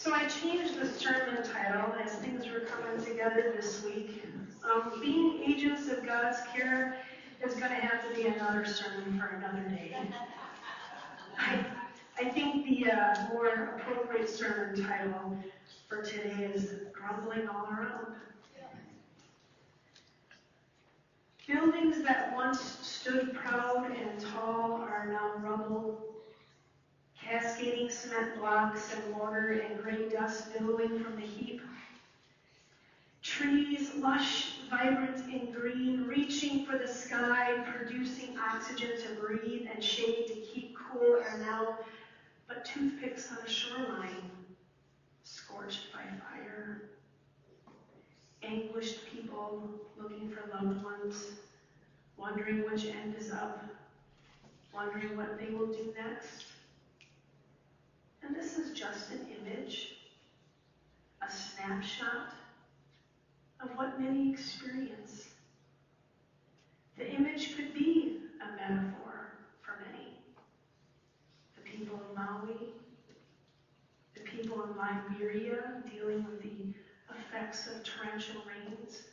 So I changed the sermon title as things were coming together this week. Being agents of God's care is going to have to be another sermon for another day. I think the more appropriate sermon title for today is Grumbling All Around. Buildings that once stood proud and tall are now rubble. Cascading cement blocks and mortar and gray dust billowing from the heap. Trees, lush, vibrant, and green, reaching for the sky, producing oxygen to breathe and shade to keep cool, are now but toothpicks on a shoreline, scorched by fire. Anguished people looking for loved ones, wondering which end is up, wondering what they will do next. And this is just an image, a snapshot of what many experience. The image could be a metaphor for many. The people of Maui, the people in Liberia dealing with the effects of torrential rains,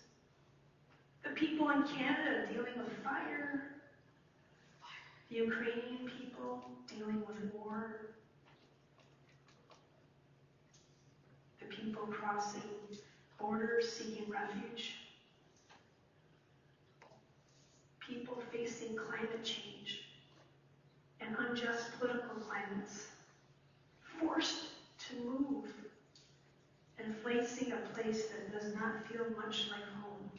the people in Canada dealing with fire, the Ukrainian people dealing with war, people crossing borders seeking refuge, people facing climate change and unjust political climates, forced to move and facing a place that does not feel much like home.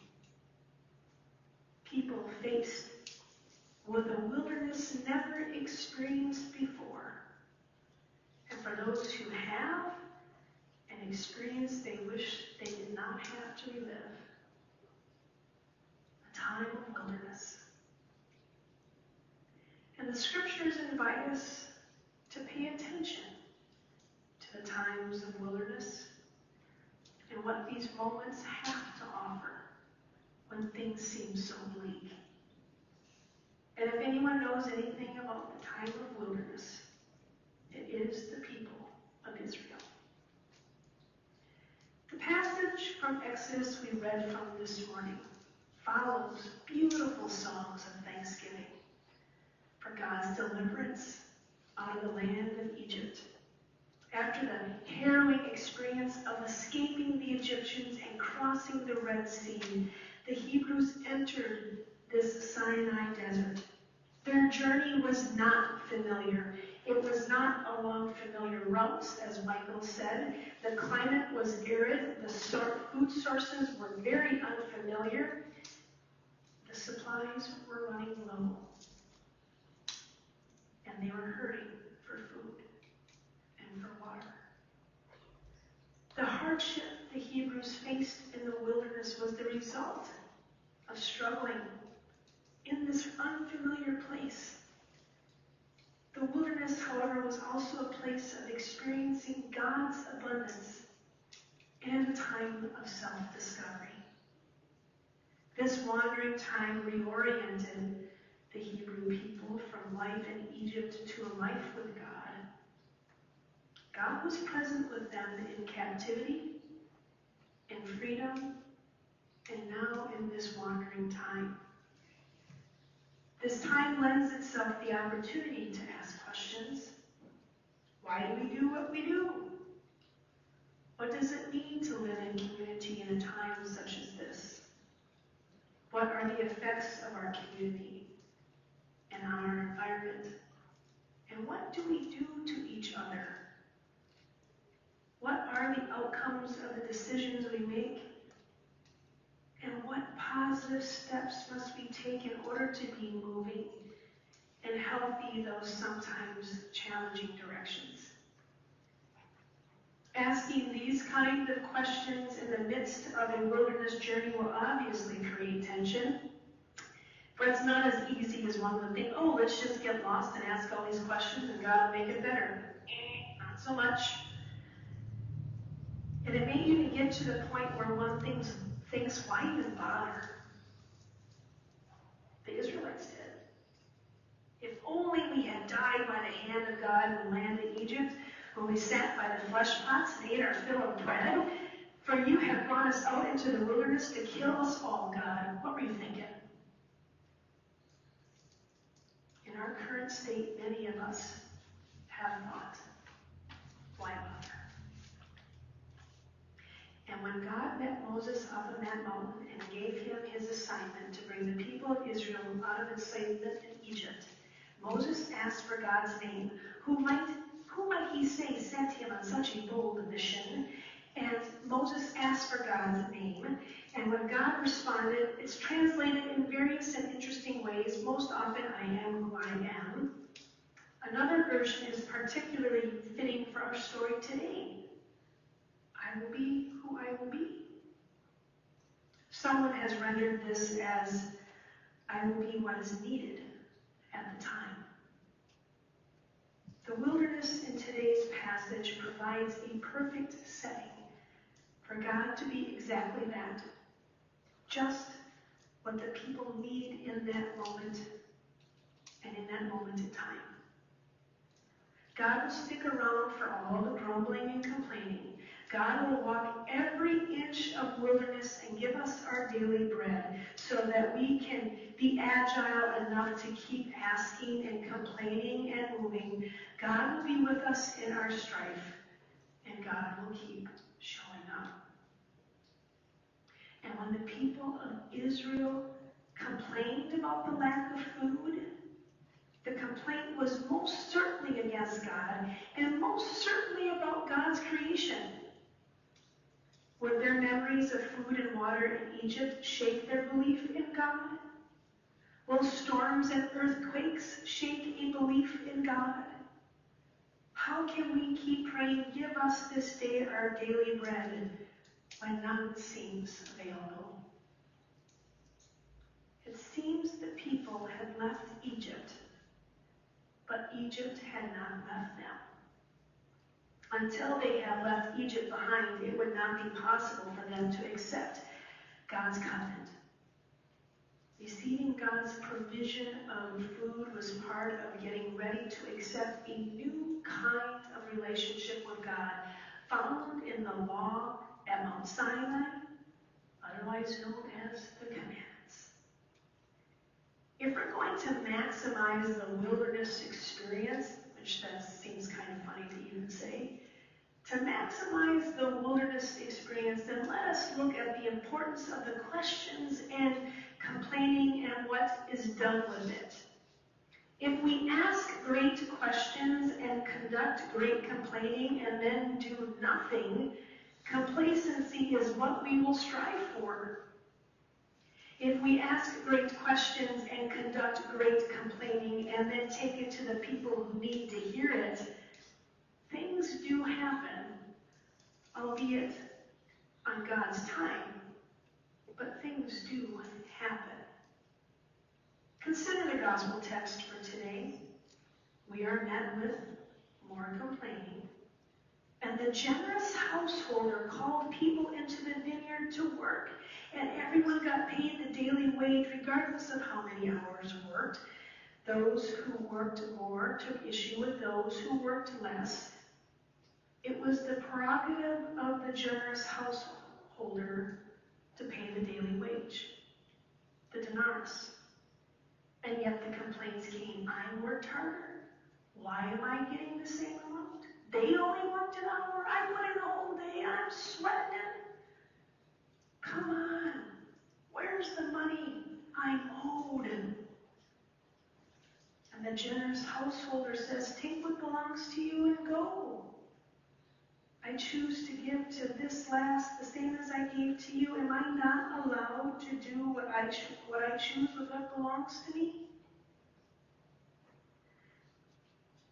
People faced with a wilderness never experienced before. And for those who have, an experience they wish they did not have to relive. A time of wilderness. And the scriptures invite us to pay attention to the times of wilderness and what these moments have to offer when things seem so bleak. And if anyone knows anything about the time of wilderness, it is the people of Israel. The passage from Exodus we read from this morning follows beautiful songs of thanksgiving for God's deliverance out of the land of Egypt. After the harrowing experience of escaping the Egyptians and crossing the Red Sea, the Hebrews entered this Sinai desert. Their journey was not familiar. It was not along familiar routes, as Michael said. The climate was arid. The food sources were very unfamiliar. The supplies were running low. And they were hurting for food and for water. The hardship the Hebrews faced in the wilderness was the result of struggling in this unfamiliar place. The wilderness, however, was also a place of experiencing God's abundance and a time of self-discovery. This wandering time reoriented the Hebrew people from life in Egypt to a life with God. God was present with them in captivity, in freedom, and now in this wandering time. This time lends itself the opportunity to ask questions. Why do we do what we do? What does it mean to live in community in a time such as this? What are the effects of our community and on our environment? And what do we do to each other? What are the outcomes of the decisions we make? And what positive steps must we take in order to be moving in healthy, though sometimes challenging directions? Asking these kind of questions in the midst of a wilderness journey will obviously create tension. But it's not as easy as one would think, oh, let's just get lost and ask all these questions and God will make it better. Not so much. And it may even get to the point where one thinks, why even bother? The Israelites did. If only we had died by the hand of God in the land of Egypt, when we sat by the flesh pots and ate our fill of bread? For you have brought us out into the wilderness to kill us all, God. What were you thinking? In our current state, many of us have thought, why bother? And when God met Moses up on that mountain and gave him his assignment to bring the people of Israel out of enslavement in Egypt, Moses asked for God's name. Who might he say sent him on such a bold mission? And Moses asked for God's name. And when God responded, it's translated in various and interesting ways. Most often, I am who I am. Another version is particularly fitting for our story today. I will be who I will be. Someone has rendered this as, I will be what is needed at the time. The wilderness in today's passage provides a perfect setting for God to be exactly that. Just what the people need in that moment and in that moment in time. God will stick around for all the grumbling and complaining. God will walk every inch of wilderness and give us our daily bread so that we can be agile enough to keep asking and complaining and moving. God will be with us in our strife, and God will keep showing up. And when the people of Israel complained about the lack of food, the complaint was most certainly against God and most certainly about God's creation. Would their memories of food and water in Egypt shake their belief in God? Will storms and earthquakes shake a belief in God? How can we keep praying, give us this day our daily bread, when none seems available? It seems the people had left Egypt, but Egypt had not left them. Until they have left Egypt behind, it would not be possible for them to accept God's covenant. Receiving God's provision of food was part of getting ready to accept a new kind of relationship with God, found in the law at Mount Sinai, otherwise known as the Commandments. If we're going to maximize the wilderness experience, which that seems kind of funny to even say, to maximize the wilderness experience, then let us look at the importance of the questions and complaining and what is done with it. If we ask great questions and conduct great complaining and then do nothing, complacency is what we will strive for. If we ask great questions and conduct great complaining and then take it to the people who need to hear it, things do happen, albeit on God's time, but things do happen. Consider the gospel text for today. We are met with more complaining, and the generous householder called people into the vineyard to work, and everyone got paid the daily wage regardless of how many hours worked. Those who worked more took issue with those who worked less. It was the prerogative of the generous householder to pay the daily wage, the denarius. And yet the complaints came, I worked harder. Why am I getting the same amount? They only worked an hour. I put in the whole day. I'm sweating. Come on. Where's the money I'm owed? And the generous householder says, take what belongs to you and go. I choose to give to this last the same as I gave to you. Am I not allowed to do what I choose with what belongs to me?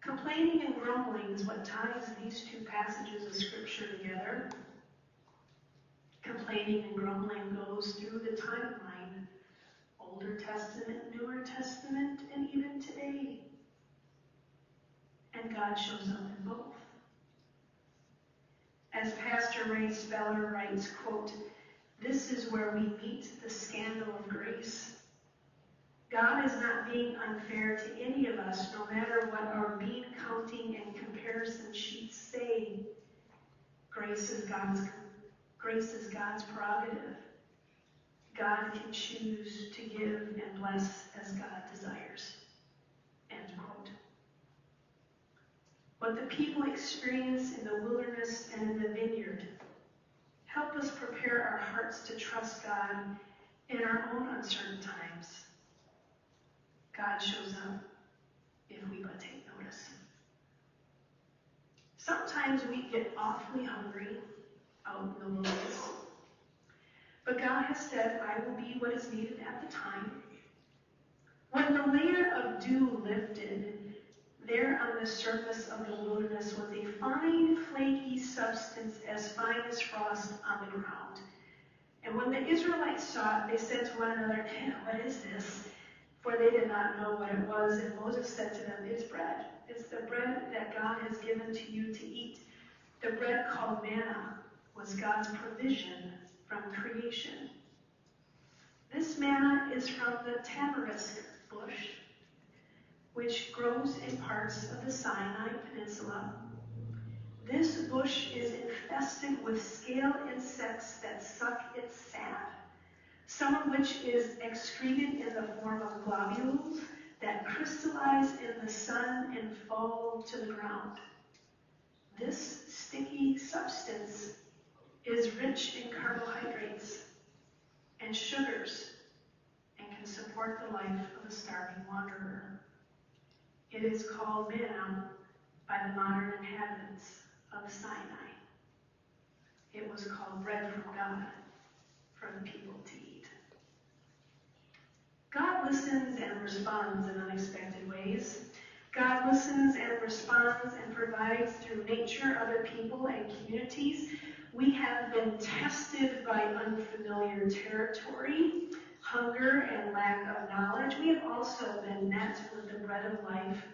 Complaining and grumbling is what ties these two passages of Scripture together. Complaining and grumbling goes through the timeline, Older Testament, Newer Testament, and even today. And God shows up in both. As Pastor Ray Speller writes, quote, this is where we meet the scandal of grace. God is not being unfair to any of us, no matter what our bean counting and comparison sheets say. Grace is God's prerogative. God can choose to give and bless as God desires. End quote. What the people experience in the wilderness and in the vineyard help us prepare our hearts to trust God in our own uncertain times. God shows up if we but take notice. Sometimes we get awfully hungry out in the wilderness. But God has said, I will be what is needed at the time. When the layer of dew lifted, there on the surface of the wilderness was a fine, flaky substance as fine as frost on the ground. And when the Israelites saw it, they said to one another, what is this? For they did not know what it was. And Moses said to them, it's bread. It's the bread that God has given to you to eat. The bread called manna was God's provision from creation. This manna is from the tamarisk bush, which grows in parts of the Sinai Peninsula. This bush is infested with scale insects that suck its sap, some of which is excreted in the form of globules that crystallize in the sun and fall to the ground. This sticky substance is rich in carbohydrates and sugars and can support the life of a starving wanderer. It is called manna by the modern inhabitants of Sinai. It was called bread from God for the people to eat. God listens and responds in unexpected ways. God listens and responds and provides through nature, other people, and communities. We have been tested by unfamiliar territory, hunger, and lack of knowledge. We have also been met with the bread of life,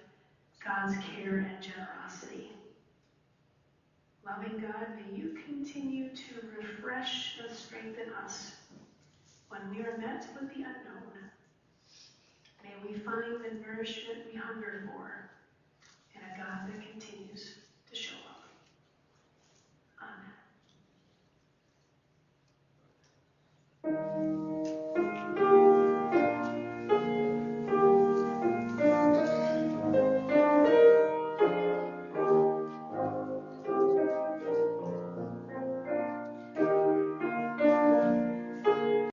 God's care and generosity. Loving God, may you continue to refresh and strengthen us when we are met with the unknown. May we find the nourishment we hunger for in a God that continues